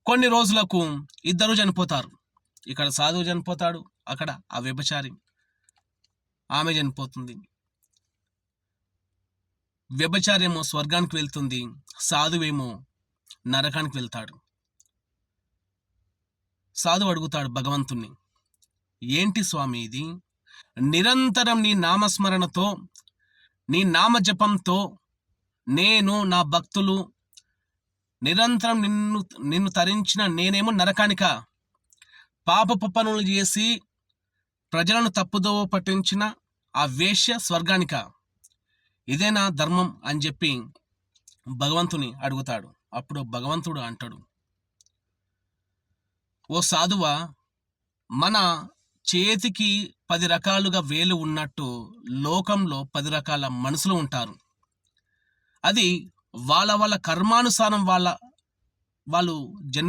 కొన్ని రోజులకు ఇద్దరు చనిపోతారు. ఇక్కడ సాధువు చనిపోతాడు, అక్కడ ఆ వ్యభిచారి ఆమె చనిపోతుంది. వ్యభిచారేమో స్వర్గానికి వెళ్తుంది, సాధువేమో నరకానికి వెళ్తాడు. సాధువు అడుగుతాడు భగవంతుణ్ణి, ఏంటి స్వామి ఇది? నిరంతరం నీ నామస్మరణతో, నీ నామజపంతో నేను, నా భక్తులు నిరంతరం నిన్ను తరించిన నేనేమో నరకానిక, పాపపు పనులు చేసి ప్రజలను తప్పుదోవ పట్టించిన ఆ వేశ్య స్వర్గానిక? ఇదేనా ధర్మం అని చెప్పి భగవంతుని అడుగుతాడు. అప్పుడు భగవంతుడు అంటాడు, ఓ సాధువా, మన చేతికి 10 రకాలుగా వేలు ఉన్నట్టు లోకంలో 10 రకాల మనుషులు ఉంటారు. అది వాళ్ళ వాళ్ళ కర్మానుసారం వాళ్ళు జన్మ